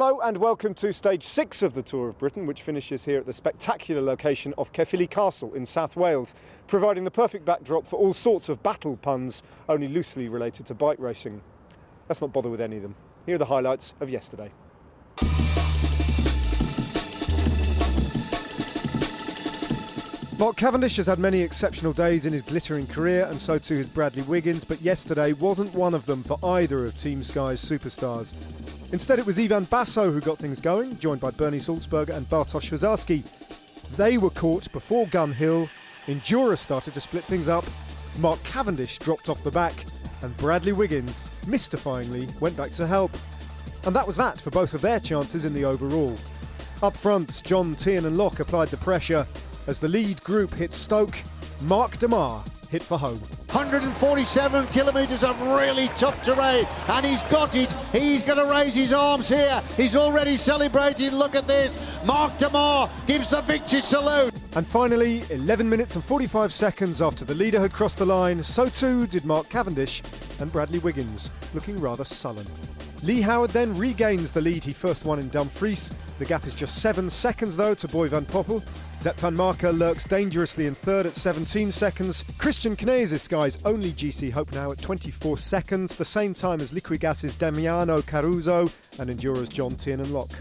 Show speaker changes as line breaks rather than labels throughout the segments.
Hello and welcome to stage 6 of the Tour of Britain, which finishes here at the spectacular location of Caerphilly Castle in South Wales, providing the perfect backdrop for all sorts of battle puns only loosely related to bike racing. Let's not bother with any of them. Here are the highlights of yesterday. Mark Cavendish has had many exceptional days in his glittering career, and so too has Bradley Wiggins, but yesterday wasn't one of them for either of Team Sky's superstars. Instead, it was Ivan Basso who got things going, joined by Bernie Salzberger and Bartosz Hozarski. They were caught before Gun Hill, Endura started to split things up, Mark Cavendish dropped off the back, and Bradley Wiggins, mystifyingly, went back to help. And that was that for both of their chances in the overall. Up front, John, Tiernan and Locke applied the pressure. As the lead group hit Stoke, Mark Demar hit for home.
147 kilometres of really tough terrain, and he's got it. He's going to raise his arms here. He's already celebrating. Look at this. Mark Demar gives the victory salute.
And finally, 11 minutes and 45 seconds after the leader had crossed the line, so too did Mark Cavendish and Bradley Wiggins, looking rather sullen. Lee Howard then regains the lead he first won in Dumfries. The gap is just 7 seconds though to Boy van Poppel. Sepp van Marker lurks dangerously in third at 17 seconds. Christian Knees is Sky's only GC hope now at 24 seconds, the same time as Liquigas's Damiano Caruso and Endura's John, Tiernan Locke.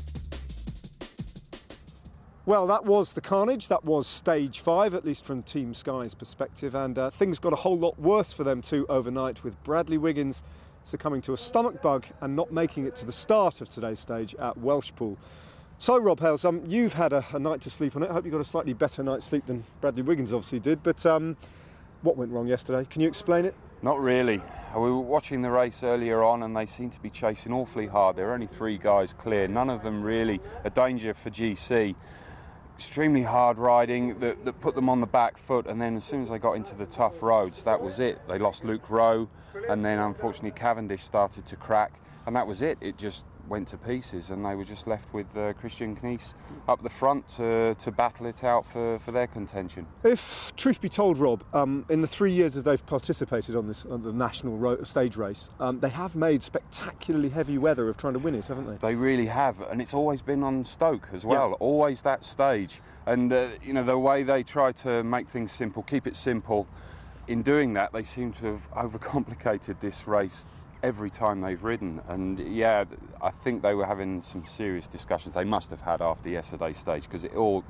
Well, that was the carnage. That was stage 5, at least from Team Sky's perspective, and things got a whole lot worse for them too overnight, with Bradley Wiggins succumbing to a stomach bug and not making it to the start of today's stage at Welshpool. So, Rob Hales, you've had a night to sleep on it. I hope you got a slightly better night's sleep than Bradley Wiggins obviously did, but what went wrong yesterday? Can you explain it?
Not really. We were watching the race earlier on and they seemed to be chasing awfully hard. There were only 3 guys clear, none of them really a danger for GC. Extremely hard riding that put them on the back foot, and then as soon as they got into the tough roads, that was it. They lost Luke Rowe, and then unfortunately Cavendish started to crack, and that was it. It just went to pieces, and they were just left with Christian Knees up the front to battle it out for their contention. If
truth be told, Rob, in the 3 years that they've participated on the national stage race, they have made spectacularly heavy weather of trying to win it, haven't they?
They really have, and it's always been on Stoke as well. Yeah. Always that stage, and you know, the way they try to make things simple, keep it simple. In doing that, they seem to have overcomplicated this race every time they've ridden, and yeah, I think they were having some serious discussions they must have had after yesterday's stage, because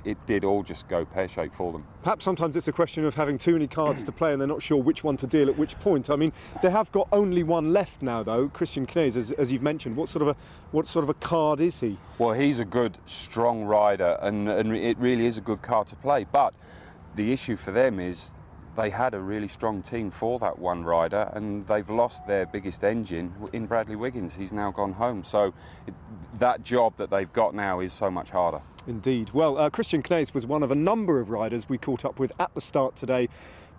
it did all just go pear-shaped for them.
Perhaps sometimes it's a question of having too many cards to play and they're not sure which one to deal at which point. I mean, they have got only one left now though, Christian Knees, as you've mentioned. What sort of a card is he?
Well, he's a good strong rider, and it really is a good card to play, but the issue for them is they had a really strong team for that one rider, and they've lost their biggest engine in Bradley Wiggins. He's now gone home, so that job that they've got now is so much harder.
Indeed. Well, Christian Knees was one of a number of riders we caught up with at the start today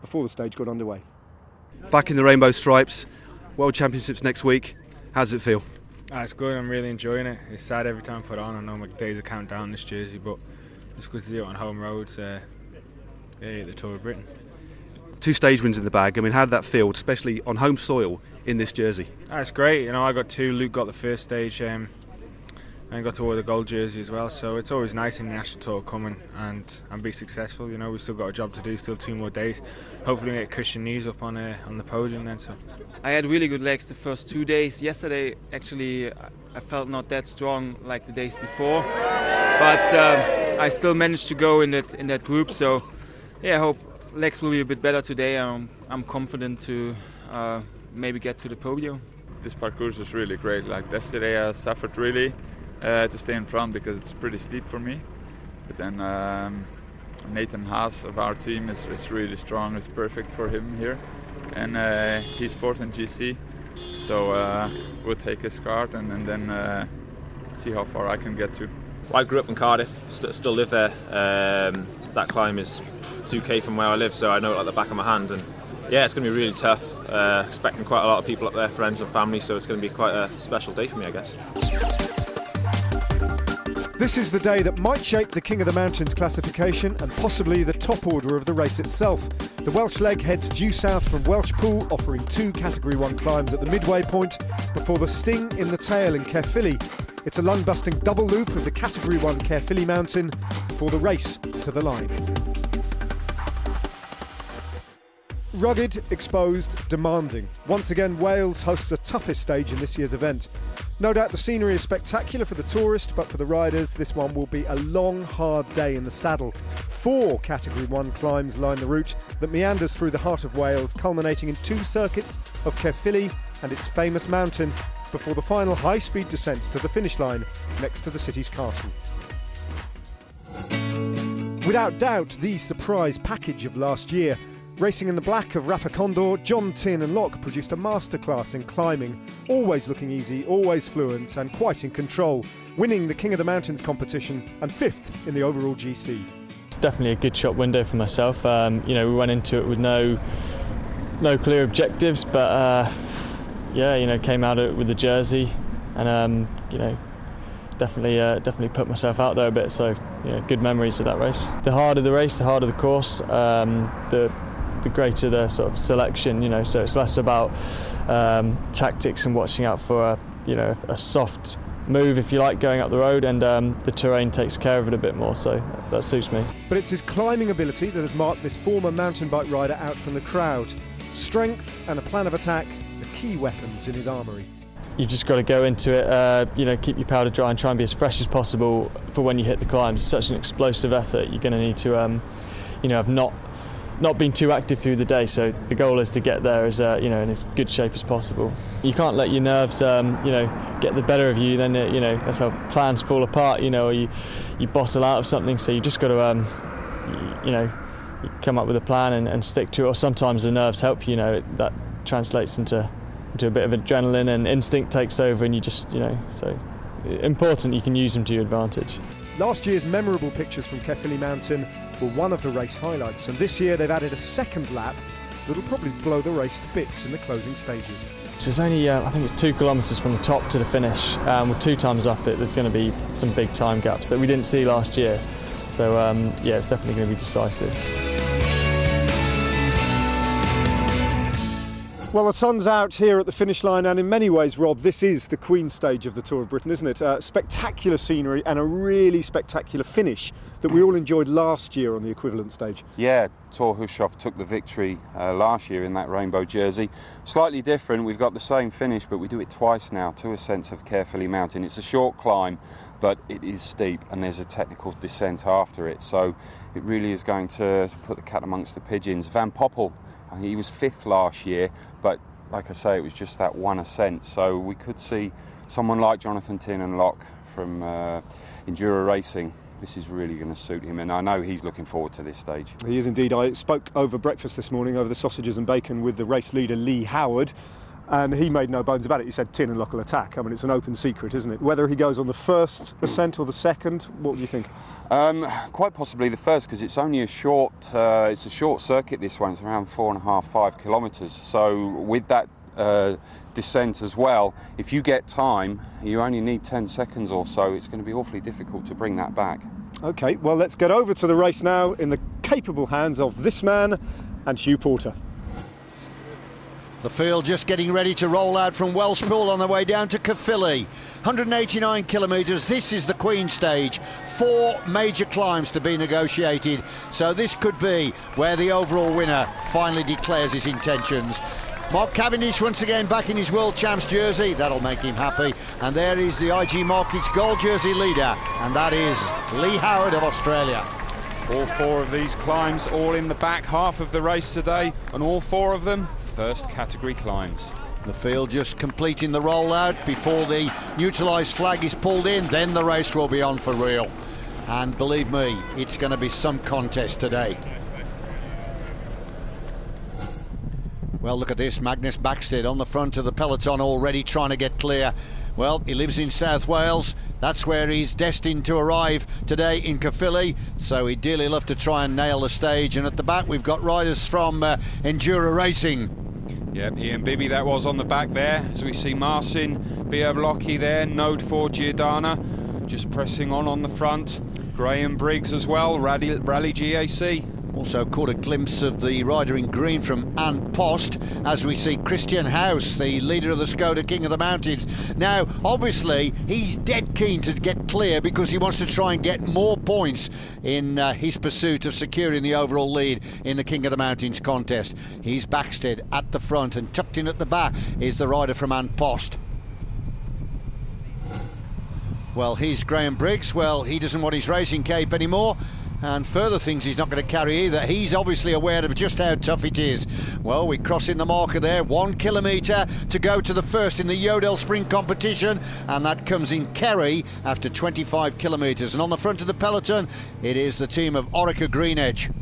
before the stage got underway.
Back in the rainbow stripes, World Championships next week. How does it feel?
It's good. I'm really enjoying it. It's sad every time I put it on. I know my days are counting down this jersey, but it's good to do it on home roads at the Tour of Britain.
2 stage wins in the bag. I mean, how did that feel, especially on home soil in this jersey?
It's great. You know, I got 2. Luke got the first stage, and got to wear the gold jersey as well. So it's always nice in the national tour coming and be successful. You know, we've still got a job to do. Still 2 more days. Hopefully, we get Christian Knees up on the podium then. So
I had really good legs the first 2 days. Yesterday, actually, I felt not that strong like the days before, but I still managed to go in that group. So yeah, I hope legs will be a bit better today. I'm confident to maybe get to the podium.
This parcours is really great. Like yesterday I suffered really to stay in front because it's pretty steep for me. But then Nathan Haas of our team is really strong. It's perfect for him here. And he's 4th in GC. So we'll take his card and then see how far I can get to.
Well, I grew up in Cardiff, still live there. That climb is 2k from where I live, so I know it like the back of my hand, and yeah, it's going to be really tough. Expecting quite a lot of people up there, friends and family, so it's going to be quite a special day for me, I guess.
This is the day that might shape the King of the Mountains classification and possibly the top order of the race itself. The Welsh leg heads due south from Welshpool, offering 2 Category 1 climbs at the midway point before the sting in the tail in Caerphilly. It's a lung-busting double loop of the Category 1 Caerphilly mountain before the race to the line. Rugged, exposed, demanding. Once again, Wales hosts the toughest stage in this year's event. No doubt the scenery is spectacular for the tourist, but for the riders, this one will be a long, hard day in the saddle. 4 Category 1 climbs line the route that meanders through the heart of Wales, culminating in 2 circuits of Caerphilly and its famous mountain, before the final high-speed descent to the finish line next to the city's castle. Without doubt, the surprise package of last year. Racing in the black of Rafa Condor, John Tin and Locke produced a masterclass in climbing, always looking easy, always fluent and quite in control, winning the King of the Mountains competition and 5th in the overall GC.
It's definitely a good shot window for myself. We went into it with no clear objectives, but came out of it with the jersey, and definitely put myself out there a bit. So good memories of that race. The harder the race, the harder the course. The greater the sort of selection, so it's less about tactics and watching out for a soft move, if you like, going up the road, and the terrain takes care of it a bit more, so that suits me.
But it's his climbing ability that has marked this former mountain bike rider out from the crowd. Strength and a plan of attack, the key weapons in his armoury.
You've just got to go into it, keep your powder dry and try and be as fresh as possible for when you hit the climbs. It's such an explosive effort. You're going to need to have not been too active through the day, so the goal is to get there as in as good shape as possible. You can't let your nerves get the better of you, then that's how plans fall apart, or you bottle out of something. So you just got to you come up with a plan and stick to it, or sometimes the nerves help you, that translates into a bit of adrenaline and instinct takes over, and you just so important you can use them to your advantage.
Last year's memorable pictures from Caerphilly Mountain were one of the race highlights, and this year they've added a second lap that'll probably blow the race to bits in the closing stages.
So it's only, I think it's 2 kilometres from the top to the finish. With 2 times up it, there's going to be some big time gaps that we didn't see last year. So it's definitely going to be decisive.
Well, the sun's out here at the finish line, and in many ways, Rob, this is the Queen stage of the Tour of Britain, isn't it? Spectacular scenery and a really spectacular finish that we all enjoyed last year on the equivalent stage.
Yeah, Thor Hushovd took the victory last year in that rainbow jersey. Slightly different, we've got the same finish, but we do it twice now, 2 ascents of Caerphilly Mountain. It's a short climb, but it is steep, and there's a technical descent after it, so it really is going to put the cat amongst the pigeons. Van Poppel, he was 5th last year, but like I say, it was just that 1 ascent. So we could see someone like Jonathan Tin and Locke from Enduro Racing. This is really going to suit him, and I know he's looking forward to this stage.
He is indeed. I spoke over breakfast this morning, over the sausages and bacon, with the race leader Lee Howard, and he made no bones about it. He said Tin and Locke will attack. I mean, it's an open secret, isn't it? Whether he goes on the first ascent or the second, what do you think?
Quite possibly the first, because it's only a short circuit, this one. It's around 4.5–5 kilometres. So with that descent as well, if you get time, you only need 10 seconds or so. It's going to be awfully difficult to bring that back. OK, well, let's get over to the race now in the capable hands of this man and Hugh Porter.
The field just getting ready to roll out from Welshpool on the way down to Caerphilly. 189 kilometres, this is the Queen stage. 4 major climbs to be negotiated, so this could be where the overall winner finally declares his intentions. Mark Cavendish once again back in his World Champs jersey, that'll make him happy. And there is the IG Markets gold jersey leader, and that is Lee Howard of Australia.
All 4 of these climbs, all in the back half of the race today, and all 4 of them first category climbs.
The field just completing the rollout before the neutralised flag is pulled in, then the race will be on for real. And believe me, it's going to be some contest today. Well, look at this, Magnus Backstedt on the front of the peloton already trying to get clear. Well, he lives in South Wales. That's where he's destined to arrive today in Caerphilly. So he'd dearly love to try and nail the stage. And at the back, we've got riders from Enduro Racing.
Yep, Ian Bibby that was on the back there. As we see Marcin Biavlocki there, Node 4 Giordana just pressing on the front. Graham Briggs as well, Rally GAC.
Also caught a glimpse of the rider in green from An Post as we see Christian House, the leader of the Skoda King of the Mountains. Now, obviously, he's dead keen to get clear because he wants to try and get more points in his pursuit of securing the overall lead in the King of the Mountains contest. He's Backstead at the front, and tucked in at the back is the rider from An Post. Well, here's Graham Briggs. Well, he doesn't want his racing cape anymore, and further things he's not going to carry either. He's obviously aware of just how tough it is. Well, we're crossing the marker there. 1 kilometre to go to the first in the Yodel Spring competition, and that comes in Kerry after 25 kilometres. And on the front of the peloton, it is the team of Orica Greenedge.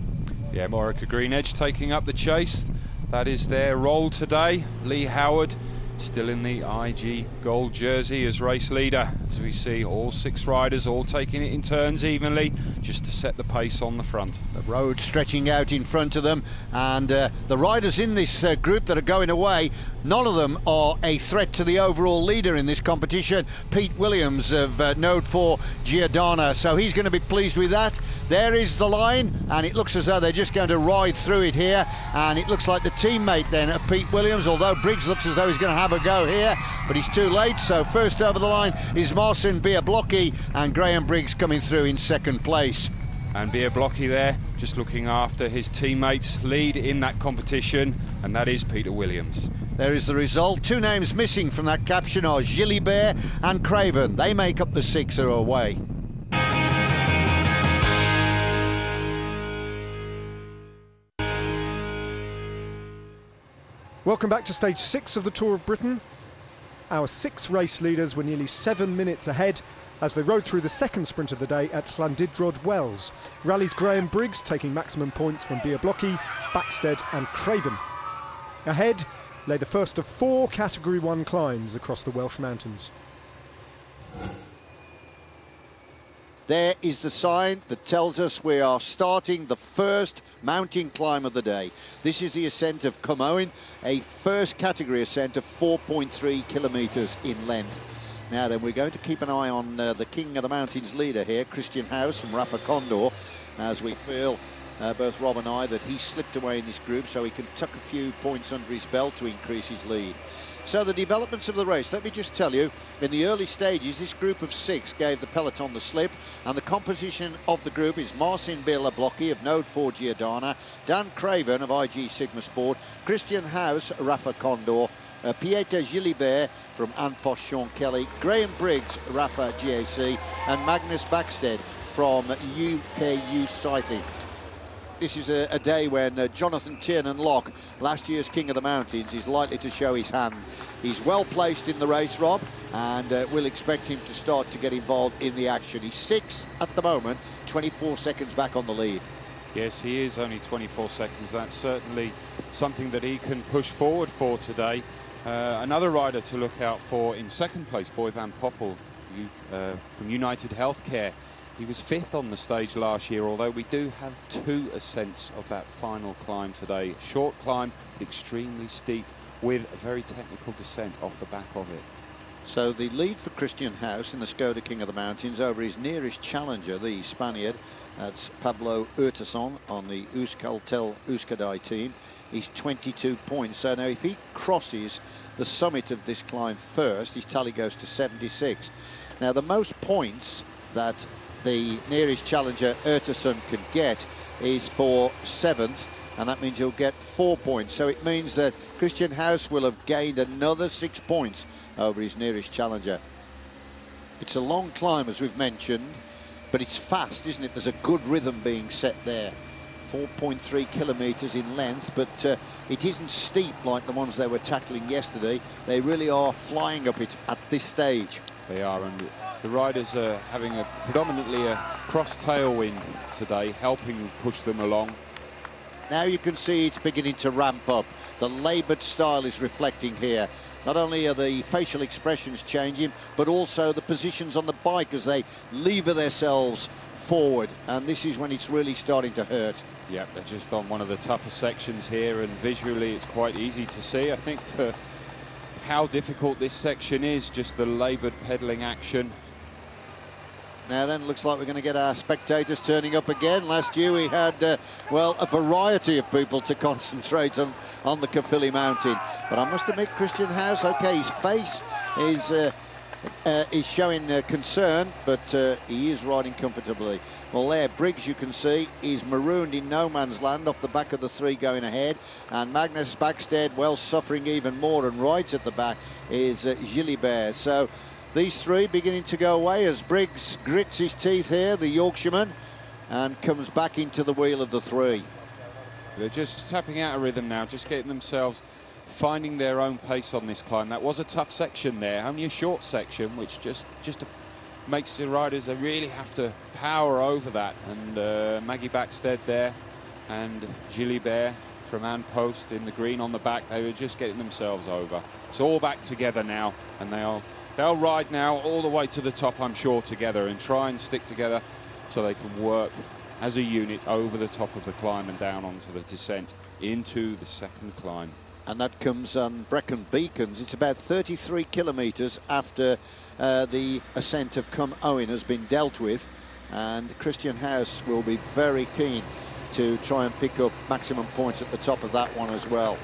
Yeah, Orica Greenedge taking up the chase. That is their role today. Lee Howard still in the IG gold jersey as race leader, as we see all 6 riders all taking it in turns evenly just to set the pace on the front.
The road stretching out in front of them, and the riders in this group that are going away, none of them are a threat to the overall leader in this competition, Pete Williams of Node 4 Giordana, so he's going to be pleased with that. There is the line, and it looks as though they're just going to ride through it here, and it looks like the teammate then of Pete Williams, although Briggs looks as though he's going to have a go here, but he's too late. So first over the line is Marcin Biablocki, and Graham Briggs coming through in second place.
And Biablocki there just looking after his teammates' lead in that competition, and that is Peter Williams.
There is the result. 2 names missing from that caption are Gilibert and Craven. They make up the 6 who are away.
Welcome back to stage 6 of the Tour of Britain. Our 6 race leaders were nearly 7 minutes ahead as they rode through the second sprint of the day at Llandudrod Wells. Rally's Graham Briggs taking maximum points from Biablocki, Backstead and Craven. Ahead lay the first of 4 Category 1 climbs across the Welsh mountains.
There is the sign that tells us we are starting the first mountain climb of the day. This is the ascent of Comoin, a first category ascent of 4.3 kilometres in length. Now then, we're going to keep an eye on the King of the Mountains leader here, Christian House from Rafa Condor, as we feel, both Rob and I, that he slipped away in this group so he can tuck a few points under his belt to increase his lead. So the developments of the race, let me just tell you, in the early stages, this group of 6 gave the peloton the slip, and the composition of the group is Marcin Biablocki of Node 4 Giordana, Dan Craven of IG Sigma Sport, Christian House, Rafa Condor, Pieter Gilibert from An Post Sean Kelly, Graham Briggs, Rafa GAC, and Magnus Backstead from UK Youth Cycling. This is a day when Jonathan Tiernan Locke, last year's King of the Mountains, is likely to show his hand. He's well placed in the race, Rob, and we'll expect him to start to get involved in the action. He's 6th at the moment, 24 seconds back on the lead.
Yes, he is only 24 seconds. That's certainly something that he can push forward for today. Another rider to look out for in second place, Boy Van Poppel from United Healthcare. He was 5th on the stage last year, although we do have 2 ascents of that final climb today. Short climb, extremely steep, with a very technical descent off the back of it.
So the lead for Christian House in the Skoda King of the Mountains over his nearest challenger, the Spaniard, that's Pablo Urtasun on the Euskaltel Euskadi team. He's 22 points. So now if he crosses the summit of this climb first, his tally goes to 76. Now the most points that the nearest challenger Urtasun can get is for 7th, and that means he'll get 4 points. So it means that Christian House will have gained another 6 points over his nearest challenger. It's a long climb, as we've mentioned, but it's fast, isn't it? There's a good rhythm being set there. 4.3 kilometres in length, but it isn't steep like the ones they were tackling yesterday. They really are flying up it at this stage.
They are, and the riders are having predominantly a cross tailwind today, helping push them along.
Now you can see it's beginning to ramp up. The laboured style is reflecting here. Not only are the facial expressions changing, but also the positions on the bike as they lever themselves forward. And this is when it's really starting to hurt.
Yeah, they're just on one of the tougher sections here, and visually it's quite easy to see. I think for how difficult this section is, just the laboured pedalling action.
Now then, looks like we're going to get our spectators turning up again. Last year we had, well, a variety of people to concentrate on the Caerphilly Mountain. But I must admit, Christian House, OK, his face is showing concern, but he is riding comfortably. Well, there, Briggs, you can see, is marooned in no man's land off the back of the three going ahead. And Magnus Backstead, well, suffering even more, and right at the back is Gilibert. So these three beginning to go away as Briggs grits his teeth here, the Yorkshireman, and comes back into the wheel of the three.
They're just tapping out of rhythm now, just getting themselves, finding their own pace on this climb. That was a tough section there, only a short section, which just makes the riders, they really have to power over that. And Maggie Backstead there and Gilibert from Ann Post in the green on the back, they were just getting themselves over. It's all back together now, and they'll ride now all the way to the top, I'm sure, together, and try and stick together so they can work as a unit over the top of the climb and down onto the descent into the second climb.
And that comes on Brecon Beacons. It's about 33 kilometres after the ascent of Cwm Owen has been dealt with, and Christian House will be very keen to try and pick up maximum points at the top of that one as well.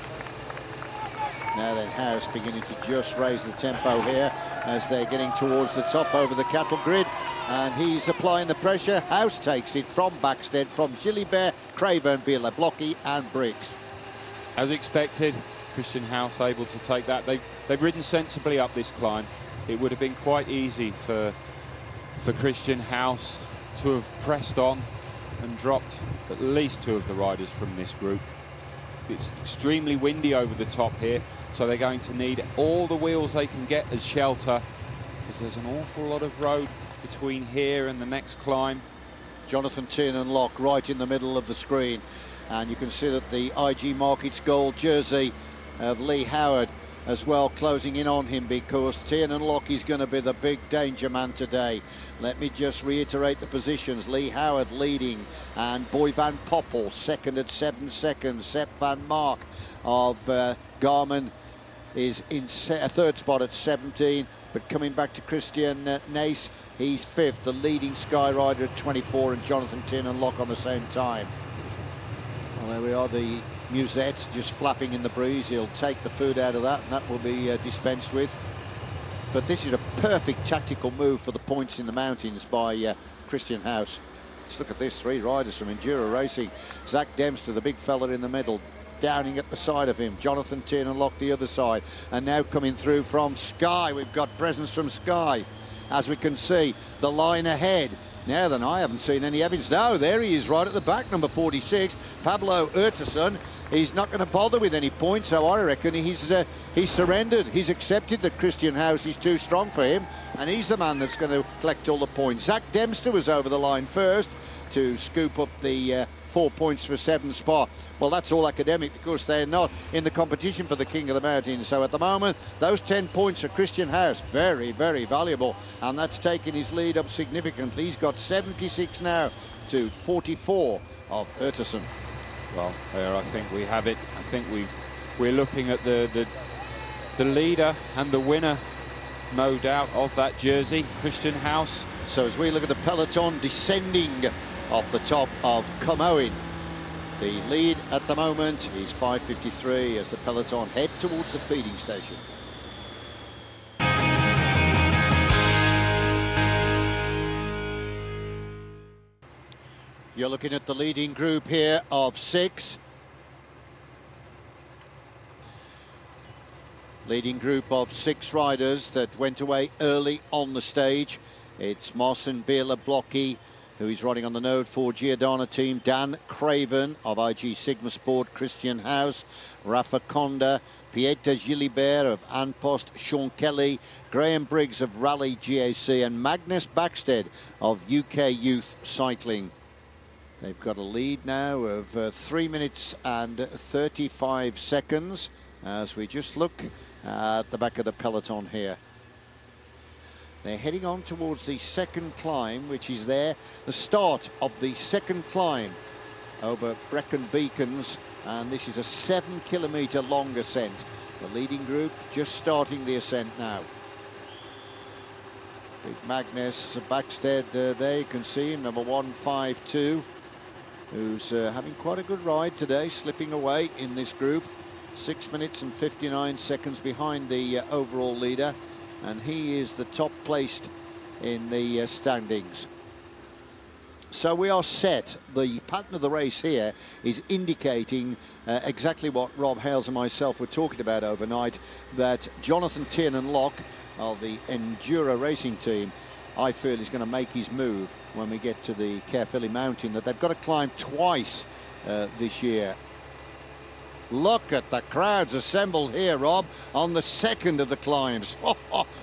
Now then, House beginning to just raise the tempo here as they're getting towards the top over the cattle grid, and he's applying the pressure. House takes it from Backstead, from Gilibert, Craven, Bela Blocky and Briggs.
As expected, Christian House able to take that. They've ridden sensibly up this climb. It would have been quite easy for Christian House to have pressed on and dropped at least two of the riders from this group. It's extremely windy over the top here, so they're going to need all the wheels they can get as shelter, because there's an awful lot of road between here and the next climb.
Jonathan Tiernan Lock right in the middle of the screen, and you can see that the IG Markets gold jersey of Lee Howard as well closing in on him, because Tiernan Lock is going to be the big danger man today. Let me just reiterate the positions. Lee Howard leading, and Boy Van Poppel second at 7 seconds. Sepp Van Mark of Garmin is in a third spot at 17, but coming back to Christian Nace, he's fifth, the leading Sky Rider at 24, and Jonathan Tiernan Lock on the same time. Well, there we are, the Musette just flapping in the breeze. He'll take the food out of that, and that will be dispensed with. But this is a perfect tactical move for the points in the mountains by Christian House. Let's look at this, three riders from Enduro Racing. Zach Dempster, the big fella in the middle, Downing at the side of him. Jonathan Tiernan Lock the other side. And now coming through from Sky, we've got presence from Sky. As we can see, the line ahead. Now then, I haven't seen any evidence. No, there he is right at the back, number 46, Pablo Urtasun. He's not going to bother with any points, so I reckon he's surrendered. He's accepted that Christian House is too strong for him, and he's the man that's going to collect all the points. Zach Dempster was over the line first to scoop up the 4 points for 7th spot. Well, that's all academic, because they're not in the competition for the King of the Mountains. So at the moment, those 10 points for Christian House, very, very valuable, and that's taken his lead up significantly. He's got 76 now to 44 of Urtasun.
Well, there I think we have it. I think we're looking at the leader and the winner, no doubt, of that jersey, Christian House.
So as we look at the peloton descending off the top of Cwm Owen, the lead at the moment is 5:53 as the peloton head towards the feeding station. You're looking at the leading group here of 6. Leading group of 6 riders that went away early on the stage. It's Marcin Bela Blocky, who is riding on the Node 4 Giordano team, Dan Craven of IG Sigma Sport, Christian House, Rafa Conda, Pieter Gilibert of Ann Post, Sean Kelly, Graham Briggs of Rally GAC, and Magnus Backstead of UK Youth Cycling. They've got a lead now of 3 minutes and 35 seconds as we just look at the back of the peloton here. They're heading on towards the second climb, which is there, the start of the second climb over Brecon Beacons, and this is a 7-kilometre long ascent. The leading group just starting the ascent now. Big Magnus Backstead there, you can see him, number 152, who's having quite a good ride today, slipping away in this group. 6 minutes and 59 seconds behind the overall leader, and he is the top placed in the standings. So we are set. The pattern of the race here is indicating exactly what Rob Hales and myself were talking about overnight, that Jonathan Tiernan-Locke of the Enduro Racing Team, I feel, is going to make his move when we get to the Caerphilly Mountain that they've got to climb twice this year. Look at the crowds assembled here, Rob, on the second of the climbs.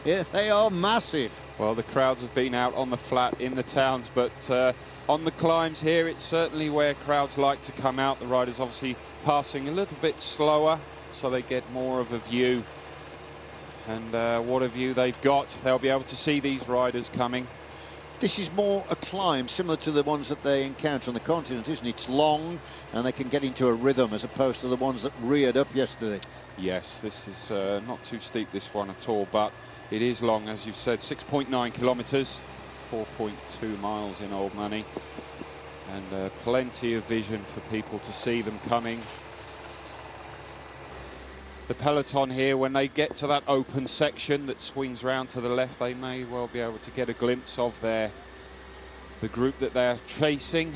Yeah, they are massive.
Well, the crowds have been out on the flat in the towns, but on the climbs here, it's certainly where crowds like to come out. The riders obviously passing a little bit slower, so they get more of a view. And what a view they've got. They'll be able to see these riders coming.
This is more a climb similar to the ones that they encounter on the continent, isn't it? It's long and they can get into a rhythm as opposed to the ones that reared up yesterday.
Yes, this is not too steep, this one at all, but it is long, as you've said, 6.9 kilometres, 4.2 miles in old money, and plenty of vision for people to see them coming. The peloton here, when they get to that open section that swings round to the left, they may well be able to get a glimpse of the group that they're chasing.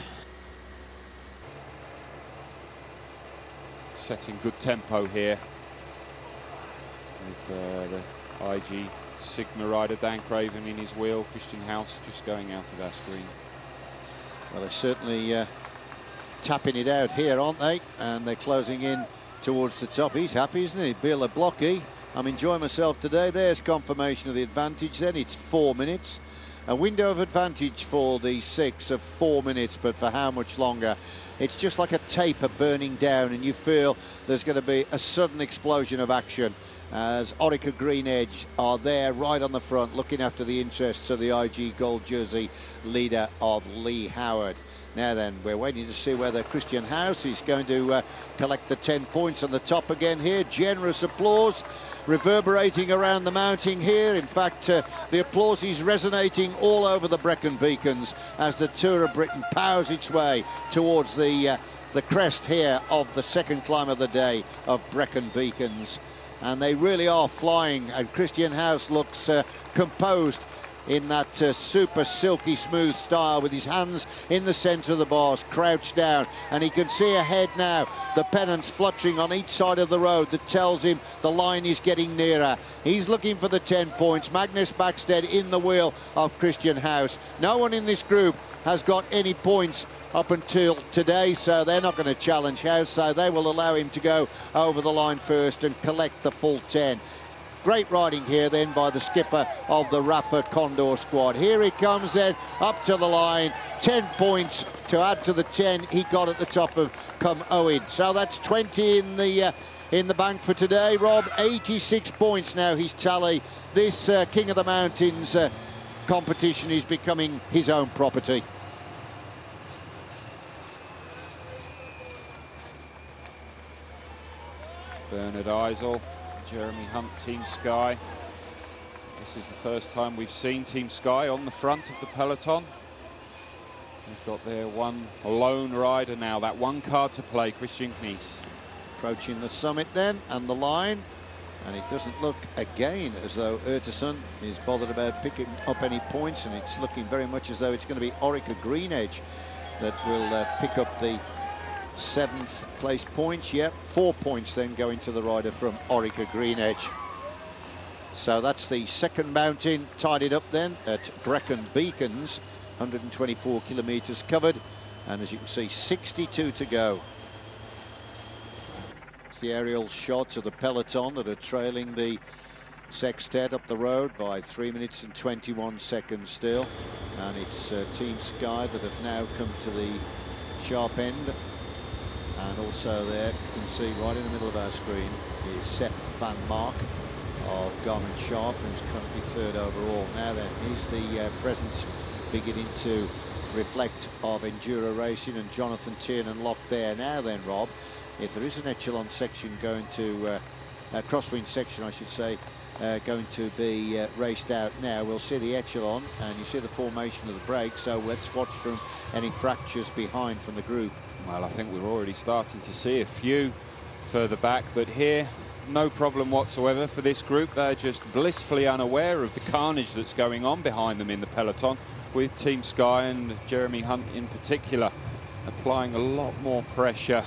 Setting good tempo here with the IG Sigma rider Dan Craven in his wheel. Christian House just going out of our screen.
Well, they're certainly tapping it out here, aren't they? And they're closing in towards the top. He's happy, isn't he? Bill Blocky. I'm enjoying myself today. There's confirmation of the advantage then. It's 4 minutes. A window of advantage for the 6 of 4 minutes, but for how much longer? It's just like a taper burning down, and you feel there's going to be a sudden explosion of action as Orica Green Edge are there right on the front, looking after the interests of the IG Gold Jersey leader of Lee Howard. Now then, we're waiting to see whether Christian House is going to collect the 10 points on the top again here. Generous applause reverberating around the mountain here. In fact, the applause is resonating all over the Brecon Beacons as the Tour of Britain powers its way towards the crest here of the second climb of the day of Brecon Beacons. And they really are flying, and Christian House looks composed in that super silky smooth style, with his hands in the centre of the bars, crouched down, and he can see ahead now the pennants fluttering on each side of the road that tells him the line is getting nearer. He's looking for the 10 points. Magnus Backstead in the wheel of Christian House. No one in this group has got any points up until today, so they're not going to challenge House, so they will allow him to go over the line first and collect the full 10. Great riding here then by the skipper of the Rafa Condor squad. Here he comes then up to the line. 10 points to add to the 10 he got at the top of Come Owen. So that's 20 in the bank for today, Rob. 86 points now his tally. This King of the Mountains competition is becoming his own property.
Bernard Eisel, Jeremy Hunt, Team Sky. This is the first time we've seen Team Sky on the front of the peloton. They've got their one lone rider now, that one card to play, Christian Knies.
Approaching the summit then, and the line. And it doesn't look, again, as though Urtasun is bothered about picking up any points, and it's looking very much as though it's going to be Orica Green Edge that will pick up the 7th place points. Yep, 4 points then going to the rider from Orica Green Edge. So that's the second mountain tidied up then at Brecon Beacons. 124 kilometres covered, and as you can see, 62 to go. It's the aerial shots of the peloton that are trailing the sextet up the road by 3 minutes and 21 seconds still, and it's Team Sky that have now come to the sharp end. And also there, you can see right in the middle of our screen is Sepp van Mark of Garmin Sharp, who's currently 3rd overall. Now then, is the presence beginning to reflect of enduro racing, and Jonathan Tiernan-Locke there. Now then, Rob, if there is an echelon section going to, crosswind section, I should say, going to be raced out now. We'll see the echelon, and you see the formation of the break, so let's watch from any fractures behind from the group.
Well, I think we're already starting to see a few further back, but here, no problem whatsoever for this group. They're just blissfully unaware of the carnage that's going on behind them in the peloton, with Team Sky and Jeremy Hunt in particular applying a lot more pressure.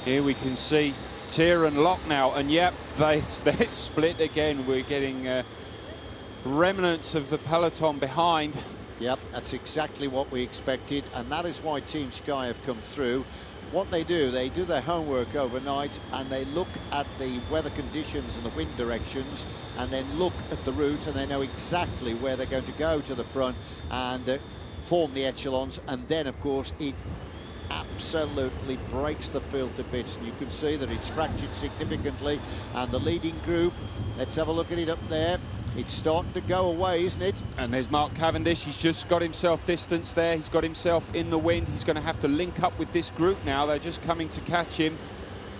Here we can see Tier and Lock now, and yep, they split again. We're getting remnants of the peloton behind.
Yep, that's exactly what we expected, and that is why Team Sky have come through. What they do their homework overnight, and they look at the weather conditions and the wind directions, and then look at the route, and they know exactly where they're going to go to the front and form the echelons. And then, of course, it absolutely breaks the field to bits, and you can see that it's fractured significantly. And the leading group, let's have a look at it up there. It's starting to go away, isn't it?
And there's Mark Cavendish. He's just got himself distance there. He's got himself in the wind. He's going to have to link up with this group now. They're just coming to catch him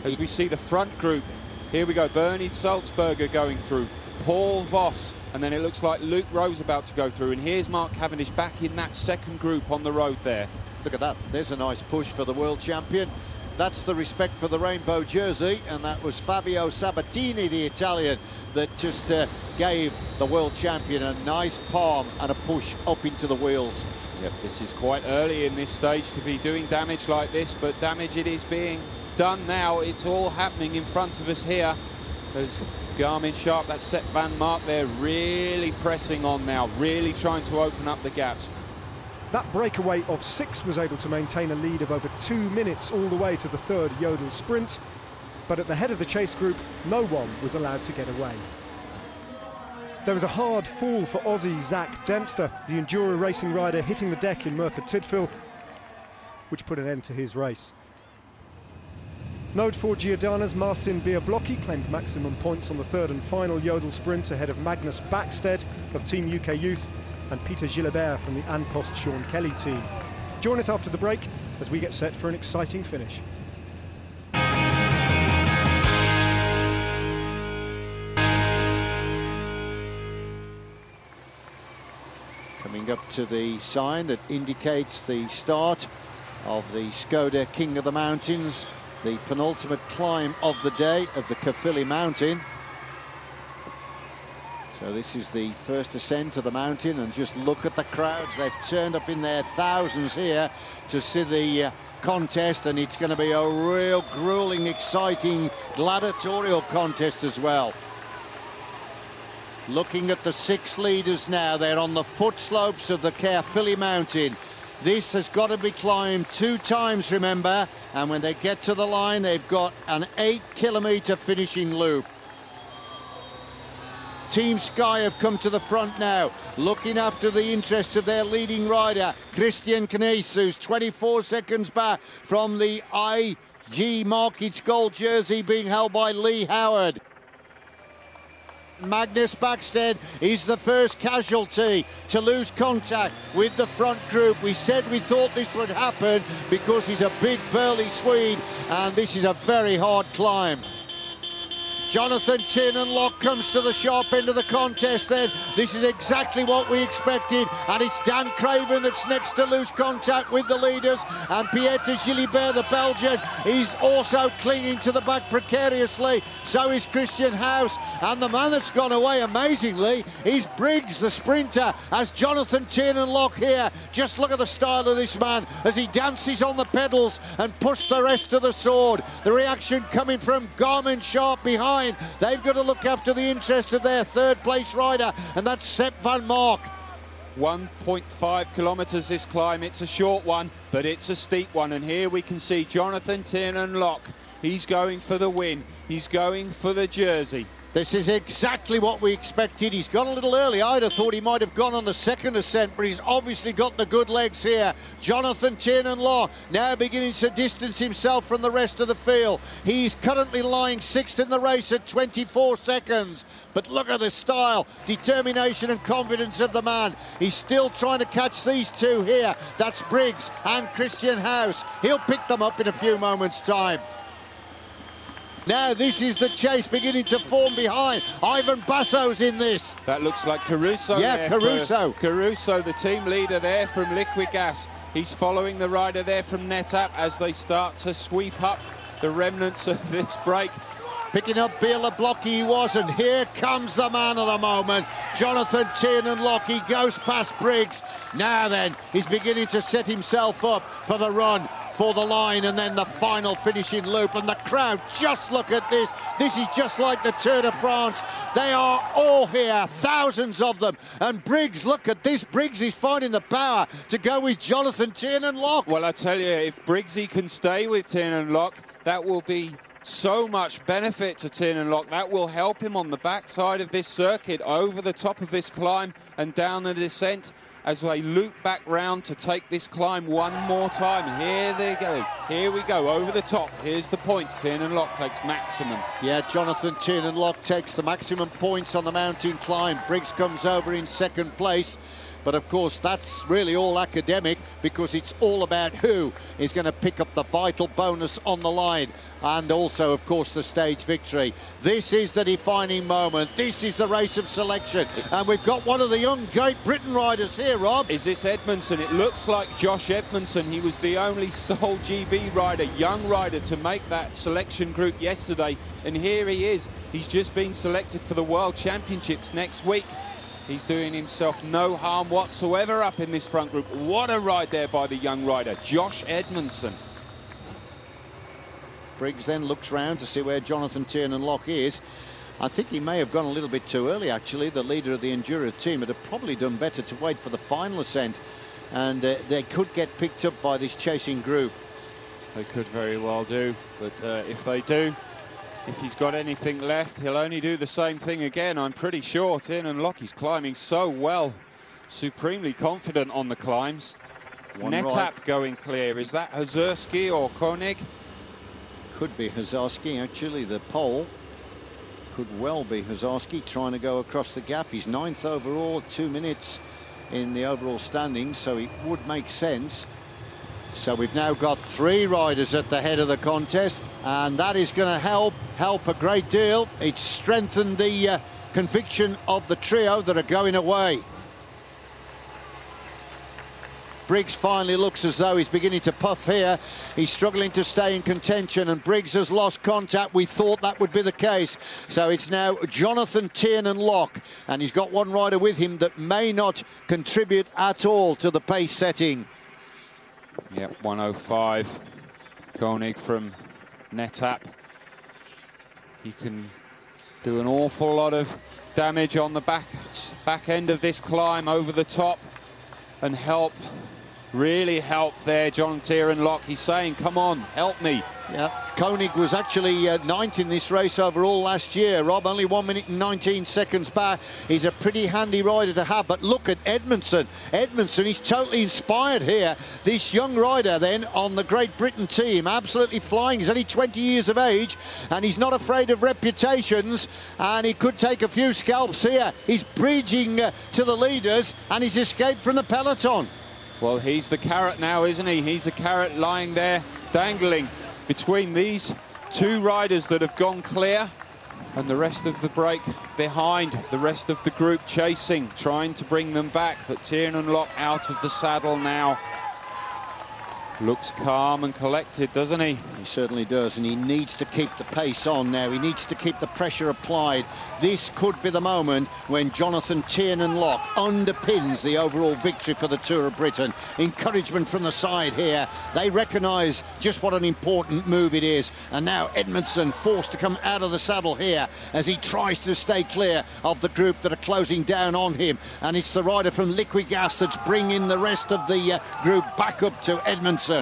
as we see the front group. Here we go. Bernie Salzberger going through. Paul Voss. And then it looks like Luke Rose about to go through. And here's Mark Cavendish back in that second group on the road there.
Look at that. There's a nice push for the world champion. That's the respect for the rainbow jersey, and that was Fabio Sabatini, the Italian, that just gave the world champion a nice palm and a push up into the wheels.
Yep, this is quite early in this stage to be doing damage like this, but damage it is being done now. It's all happening in front of us here as Garmin Sharp, that Sepp Van Mark there, really pressing on now, really trying to open up the gaps.
That breakaway of 6 was able to maintain a lead of over 2 minutes all the way to the third Yodel sprint, but at the head of the chase group, no one was allowed to get away. There was a hard fall for Aussie Zach Dempster, the Enduro racing rider hitting the deck in Merthyr Tydfil, which put an end to his race. Node 4 Giordana's Marcin Biablocki claimed maximum points on the third and final Yodel sprint ahead of Magnus Backstead of Team UK Youth and Peter Gilbert from the Anpost Sean Kelly team. Join us after the break as we get set for an exciting finish.
Coming up to the sign that indicates the start of the Skoda King of the Mountains, the penultimate climb of the day of the Caerphilly Mountain. So this is the first ascent of the mountain, and just look at the crowds. They've turned up in their thousands here to see the contest, and it's going to be a real grueling, exciting gladiatorial contest as well. Looking at the 6 leaders now, they're on the foot slopes of the Caerphilly Mountain. This has got to be climbed 2 times, remember, and when they get to the line, they've got an 8-kilometre finishing loop. Team Sky have come to the front now, looking after the interests of their leading rider, Christian Knees, who's 24 seconds back from the IG Markets gold jersey being held by Lee Howard. Magnus Backstead is the first casualty to lose contact with the front group. We said we thought this would happen because he's a big burly Swede, and this is a very hard climb. Jonathan Tiernan-Lock comes to the sharp end of the contest then. This is exactly what we expected, and it's Dan Craven that's next to lose contact with the leaders, and Pieter Gilbert, the Belgian, is also clinging to the back precariously. So is Christian House, and the man that's gone away amazingly is Briggs, the sprinter, as Jonathan Tiernan-Lock here. Just look at the style of this man as he dances on the pedals and pushes the rest of the sword. The reaction coming from Garmin Sharp behind. They've got to look after the interest of their third place rider, and that's Sepp Van Mark.
1.5 kilometres this climb. It's a short one, but it's a steep one, and here we can see Jonathan Tiernan-Lock. He's going for the win. He's going for the jersey.
This is exactly what we expected. He's gone a little early. I'd have thought he might have gone on the second ascent, but he's obviously got the good legs here. Jonathan Tiernan-Lock now beginning to distance himself from the rest of the field. He's currently lying 6th in the race at 24 seconds. But look at the style, determination and confidence of the man. He's still trying to catch these 2 here. That's Briggs and Christian House. He'll pick them up in a few moments' time. Now this is the chase beginning to form behind. Ivan Basso's in this.
That looks like Caruso.
Yeah, Caruso.
Caruso, the team leader there from Liquid Gas. He's following the rider there from NetApp as they start to sweep up the remnants of this break.
Picking up Bela Blocky, he wasn't. Here comes the man of the moment, Jonathan Tiernan-Locke. He goes past Briggs. Now then, he's beginning to set himself up for the run, for the line, and then the final finishing loop. And the crowd, just look at this. This is just like the Tour de France. They are all here, thousands of them. And Briggs, look at this. Briggs is finding the power to go with Jonathan Tiernan-Locke.
Well, I tell you, if Briggsy can stay with Tiernan-Locke, that will be so much benefit to Tiernan-Locke. That will help him on the backside of this circuit, over the top of this climb and down the descent, as they loop back round to take this climb one more time. Here they go. Here we go, over the top. Here's the points. Tiernan-Locke takes maximum.
Yeah, Jonathan Tiernan-Locke takes the maximum points on the mountain climb. Briggs comes over in second place. But of course, that's really all academic, because it's all about who is going to pick up the vital bonus on the line, and also, of course, the stage victory. This is the defining moment. This is the race of selection. And we've got one of the young Great Britain riders here, Rob.
Is this Edmondson? It looks like Josh Edmondson. He was the only sole GB rider, young rider, to make that selection group yesterday. And here he is. He's just been selected for the World Championships next week. He's doing himself no harm whatsoever up in this front group. What a ride there by the young rider, Josh Edmondson.
Briggs then looks round to see where Jonathan Tiernan-Locke is. I think he may have gone a little bit too early, actually. The leader of the Enduro team would have probably done better to wait for the final ascent. And they could get picked up by this chasing group.
They could very well do, but if they do, if he's got anything left, he'll only do the same thing again, I'm pretty sure. Tiernan-Locke, he's climbing so well, supremely confident on the climbs. NetApp going clear. Is that Hazarski or Koenig?
Could be Hazarski, actually. The pole could well be Hazarski trying to go across the gap. He's 9th overall, 2 minutes in the overall standings, so it would make sense. So we've now got 3 riders at the head of the contest, and that is going to help a great deal. It's strengthened the conviction of the trio that are going away. Briggs finally looks as though he's beginning to puff here. He's struggling to stay in contention, and Briggs has lost contact. We thought that would be the case. So it's now Jonathan Tiernan-Locke, and he's got one rider with him that may not contribute at all to the pace setting.
Yep, 105. Koenig from NetApp. He can do an awful lot of damage on the back end of this climb over the top and help, really help there, John Tiernan-Locke. He's saying, come on, help me.
Yeah, Koenig was actually 9th in this race overall last year. Rob, only 1 minute and 19 seconds back. He's a pretty handy rider to have, but look at Edmondson. Edmondson, he's totally inspired here. This young rider then on the Great Britain team, absolutely flying. He's only 20 years of age, and he's not afraid of reputations, and he could take a few scalps here. He's bridging to the leaders, and he's escaped from the peloton.
Well, he's the carrot now, isn't he? He's the carrot lying there, dangling between these 2 riders that have gone clear and the rest of the break behind, the rest of the group chasing, trying to bring them back. But Tiernan-Locke out of the saddle now. Looks calm and collected, doesn't he?
He certainly does, and he needs to keep the pace on now. He needs to keep the pressure applied. This could be the moment when Jonathan Tiernan-Locke underpins the overall victory for the Tour of Britain. Encouragement from the side here. They recognise just what an important move it is. And now Edmondson forced to come out of the saddle here as he tries to stay clear of the group that are closing down on him. And it's the rider from Liquid Gas that's bringing the rest of the group back up to Edmondson.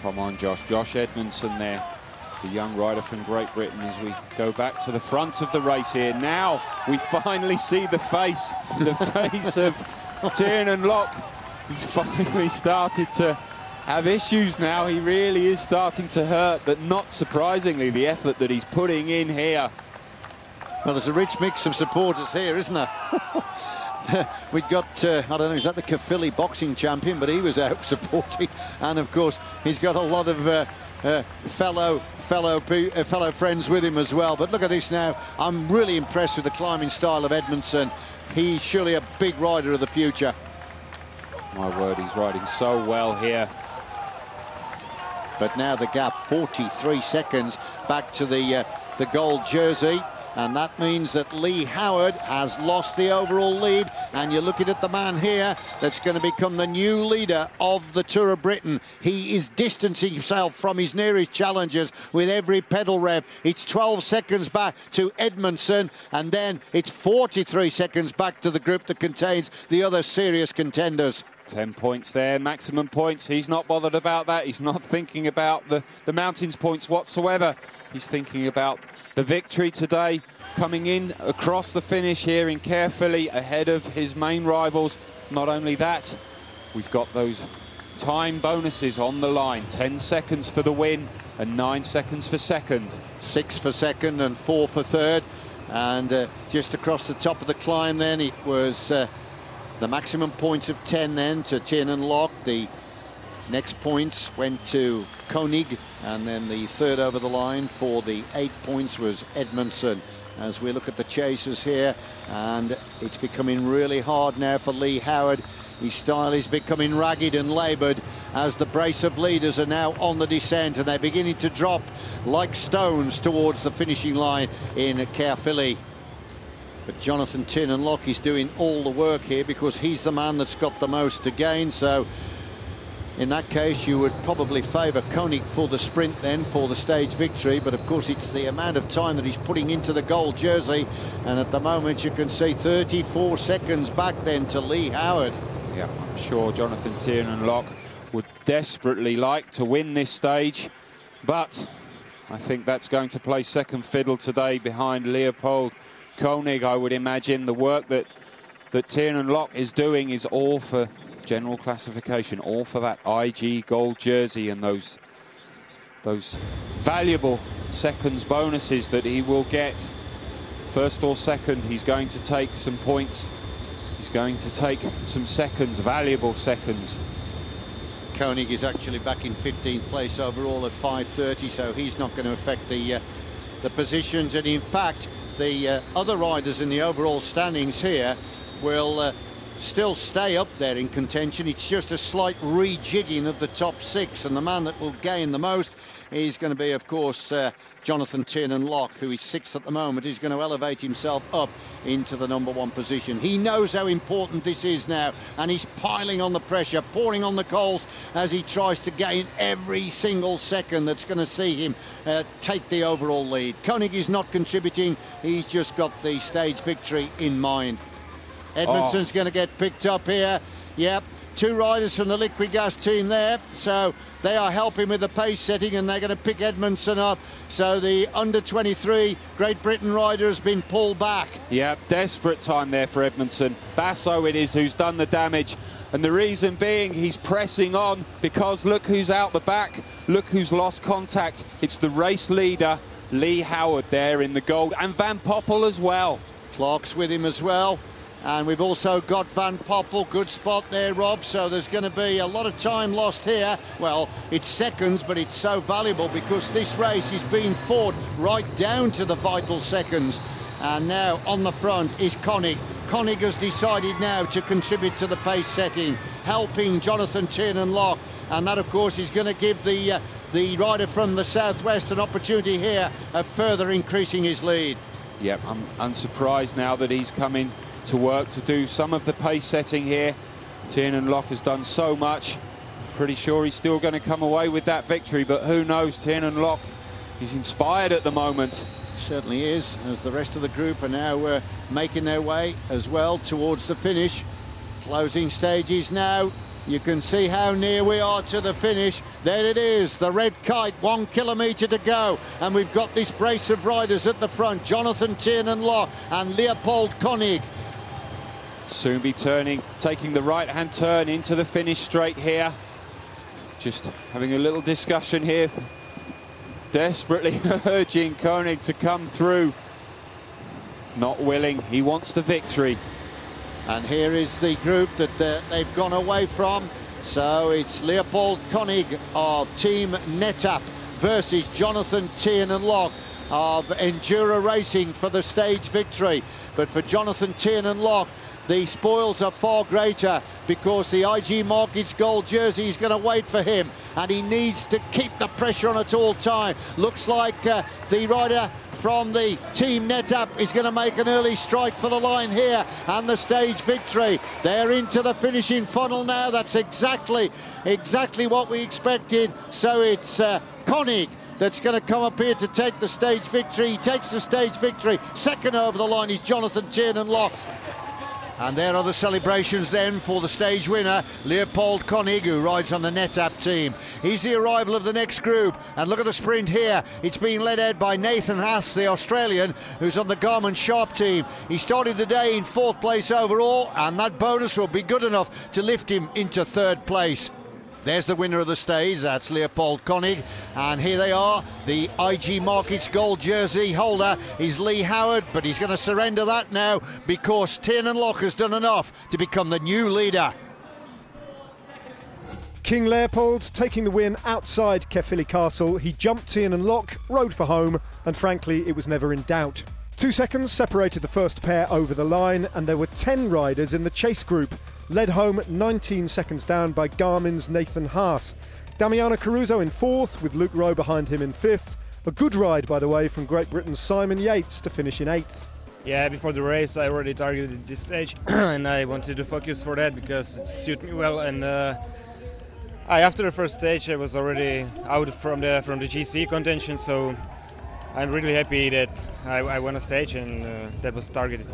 Come on, Josh. Josh Edmondson there, the young rider from Great Britain, as we go back to the front of the race here. Now we finally see the face of Tiernan-Locke. He's finally started to have issues now. He really is starting to hurt, but not surprisingly, the effort that he's putting in here.
Well, there's a rich mix of supporters here, isn't there? we'd got, I don't know, is that the Caerphilly boxing champion? But he was out supporting. And, of course, he's got a lot of fellow friends with him as well. But look at this now. I'm really impressed with the climbing style of Edmondson. He's surely a big rider of the future.
My word, he's riding so well here.
But now the gap, 43 seconds back to the gold jersey. And that means that Lee Howard has lost the overall lead. And you're looking at the man here that's going to become the new leader of the Tour of Britain. He is distancing himself from his nearest challengers with every pedal rev. It's 12 seconds back to Edmondson, and then it's 43 seconds back to the group that contains the other serious contenders.
10 points there, maximum points. He's not bothered about that. He's not thinking about the mountains points whatsoever. He's thinking about the victory today, coming in across the finish here in Caerphilly ahead of his main rivals. Not only that, we've got those time bonuses on the line. 10 seconds for the win and 9 seconds for second.
6 for second and 4 for third. And just across the top of the climb then, it was the maximum points of 10 then to Tiernan Lock. The next points went to Koenig, and then the third over the line for the 8 points was Edmondson. As we look at the chasers here, and it's becoming really hard now for Lee Howard. His style is becoming ragged and laboured as the brace of leaders are now on the descent, and they're beginning to drop like stones towards the finishing line in Caerphilly. But Jonathan Tiernan Lock is doing all the work here because he's the man that's got the most to gain. So in that case, you would probably favour Koenig for the sprint then, for the stage victory. But of course, it's the amount of time that he's putting into the gold jersey. And at the moment, you can see 34 seconds back then to Lee Howard.
Yeah, I'm sure Jonathan Tiernan Lock would desperately like to win this stage. But I think that's going to play second fiddle today behind Leopold Koenig, I would imagine. The work that Tiernan Lock is doing is all for general classification, all for that IG gold jersey and those valuable seconds bonuses that he will get. First or second, he's going to take some points. He's going to take some seconds, valuable seconds.
Koenig is actually back in 15th place overall at 5:30, so he's not going to affect the positions. And in fact, the other riders in the overall standings here will still stay up there in contention. It's just a slight rejigging of the top 6, and the man that will gain the most is going to be, of course, Jonathan Tiernan Lock, who is 6th at the moment. He's going to elevate himself up into the #1 position. He knows how important this is now, and he's piling on the pressure, pouring on the coals as he tries to gain every single second that's going to see him take the overall lead. Koenig is not contributing. He's just got the stage victory in mind. Edmondson's going to get picked up here. Yep, 2 riders from the Liquigas team there, so they are helping with the pace setting, and they're going to pick Edmondson up. So the under-23 Great Britain rider has been pulled back.
Yep, desperate time there for Edmondson. Basso it is who's done the damage, and the reason being he's pressing on because look who's out the back, look who's lost contact. It's the race leader, Lee Howard, there in the gold, and Van Poppel as well.
Clark's with him as well. And we've also got Van Poppel. Good spot there, Rob. So there's going to be a lot of time lost here. Well, it's seconds, but it's so valuable because this race is being fought right down to the vital seconds. And now on the front is Koenig. Koenig has decided now to contribute to the pace setting, helping Jonathan Tiernan Lock. And that, of course, is going to give the rider from the southwest an opportunity here of further increasing his lead.
Yep, I'm unsurprised now that he's coming to work to do some of the pace setting here. Tiernan Lock has done so much. Pretty sure he's still going to come away with that victory, but who knows? Tiernan Lock is inspired at the moment.
Certainly is, as the rest of the group are now making their way as well towards the finish. Closing stages now. You can see how near we are to the finish. There it is, the red kite, 1 kilometre to go. And we've got this brace of riders at the front, Jonathan Tiernan Lock and Leopold Koenig.
Soon be taking the right-hand turn into the finish straight here. Just having a little discussion here. Desperately urging Koenig to come through. Not willing, he wants the victory.
And here is the group that they've gone away from. So it's Leopold Koenig of Team NetApp versus Jonathan Tiernan-Lock of Enduro Racing for the stage victory. But for Jonathan Tiernan-Lock, the spoils are far greater because the IG Markets gold jersey is going to wait for him, and he needs to keep the pressure on at all time. Looks like the rider from the Team NetApp is going to make an early strike for the line here, and the stage victory. They're into the finishing funnel now. That's exactly what we expected. So it's Koenig that's going to come up here to take the stage victory. He takes the stage victory. Second over the line is Jonathan Tiernan-Lock. And there are the celebrations then for the stage winner, Leopold Koenig, who rides on the NetApp team. He's the arrival of the next group, and look at the sprint here. It's being led out by Nathan Haas, the Australian, who's on the Garmin Sharp team. He started the day in 4th place overall, and that bonus will be good enough to lift him into 3rd place. There's the winner of the stage, that's Leopold Koenig, and here they are. The IG Markets gold jersey holder is Lee Howard, but he's going to surrender that now because Tiernan-Lock has done enough to become the new leader.
King Leopold taking the win outside Caerphilly Castle. He jumped Tiernan-Lock, rode for home, and frankly it was never in doubt. 2 seconds separated the first pair over the line, and there were 10 riders in the chase group, led home 19 seconds down by Garmin's Nathan Haas. Damiano Caruso in 4th, with Luke Rowe behind him in 5th. A good ride, by the way, from Great Britain's Simon Yates to finish in 8th.
Yeah, before the race I already targeted this stage and I wanted to focus for that because it suited me well. And after the first stage I was already out from the GC contention, so I'm really happy that I won a stage, and that was targeted.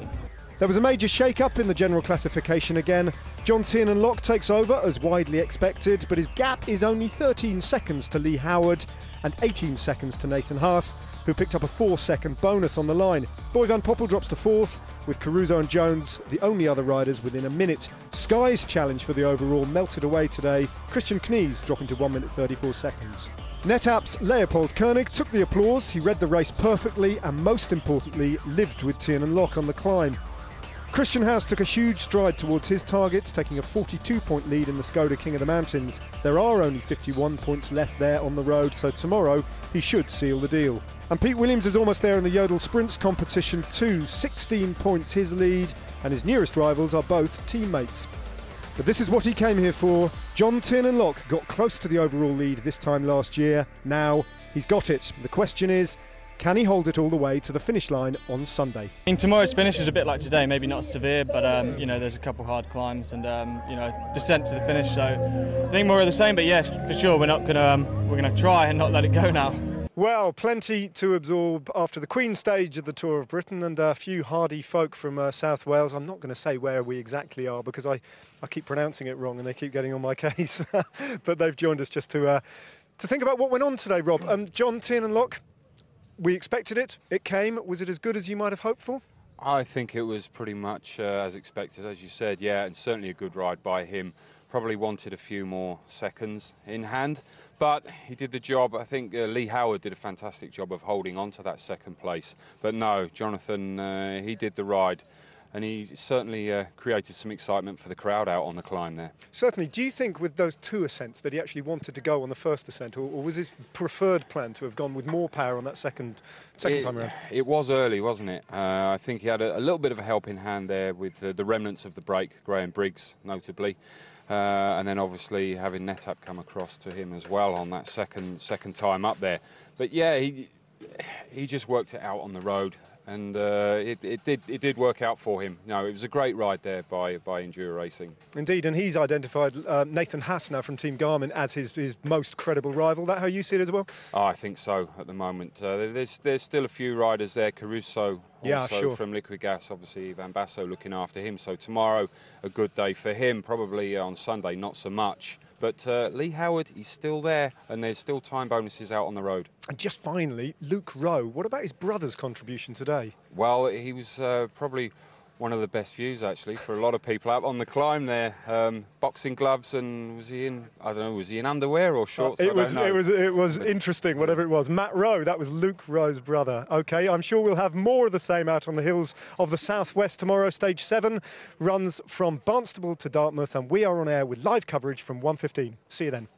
There was a major shake-up in the general classification again. John Tiernan-Lock takes over as widely expected, but his gap is only 13 seconds to Lee Howard and 18 seconds to Nathan Haas, who picked up a 4-second bonus on the line. Boy Van Poppel drops to 4th, with Caruso and Jones the only other riders within a minute. Sky's challenge for the overall melted away today, Christian Knies dropping to 1 minute 34 seconds. NetApp's Leopold Koenig took the applause. He read the race perfectly and, most importantly, lived with Tiernan-Lock on the climb. Christian House took a huge stride towards his targets, taking a 42-point lead in the Skoda King of the Mountains. There are only 51 points left there on the road, so tomorrow he should seal the deal. And Pete Williams is almost there in the Yodel Sprints competition too. 16 points his lead, and his nearest rivals are both teammates. But this is what he came here for. John Tiernan-Lock got close to the overall lead this time last year. Now he's got it. The question is, can he hold it all the way to the finish line on Sunday?
Tomorrow's finish is a bit like today, maybe not severe, but you know, there's a couple hard climbs and you know, descent to the finish. So I think more of the same. But yes, for sure, we're gonna try and not let it go now.
Well, plenty to absorb after the Queen stage of the Tour of Britain, and a few hardy folk from South Wales. I'm not going to say where we exactly are because I keep pronouncing it wrong and they keep getting on my case. But they've joined us just to think about what went on today, Rob. John Tiernan-Lock, we expected it. It came. Was it as good as you might have hoped for?
I think it was pretty much as expected, as you said, yeah, and certainly a good ride by him. Probably wanted a few more seconds in hand, but he did the job. I think Lee Howard did a fantastic job of holding on to that second place. But no, Jonathan, he did the ride, and he certainly created some excitement for the crowd out on the climb there.
Certainly. Do you think with those 2 ascents that he actually wanted to go on the first ascent, or was his preferred plan to have gone with more power on that second time around?
It was early, wasn't it? I think he had a little bit of a helping hand there with the remnants of the break, Graham Briggs notably. And then obviously having NetApp come across to him as well on that second time up there. But yeah, he just worked it out on the road, and it did work out for him. No, it was a great ride there by Enduro Racing.
Indeed, and he's identified Nathan Haas now from Team Garmin as his most credible rival. That how you see it as well?
Oh, I think so at the moment. There's still a few riders there. Caruso also from Liquid Gas, obviously Van Basso looking after him. So tomorrow a good day for him. Probably on Sunday not so much. But Lee Howard, he's still there, and there's still time bonuses out on the road.
And just finally, Luke Rowe. What about his brother's contribution today?
Well, he was probably one of the best views actually for a lot of people out on the climb there. Boxing gloves, and was he in, I don't know, was he in underwear or shorts?
It was interesting, whatever it was. Matt Rowe, that was Luke Rowe's brother. OK, I'm sure we'll have more of the same out on the hills of the southwest tomorrow. Stage 7 runs from Barnstable to Dartmouth, and we are on air with live coverage from 1:15. See you then.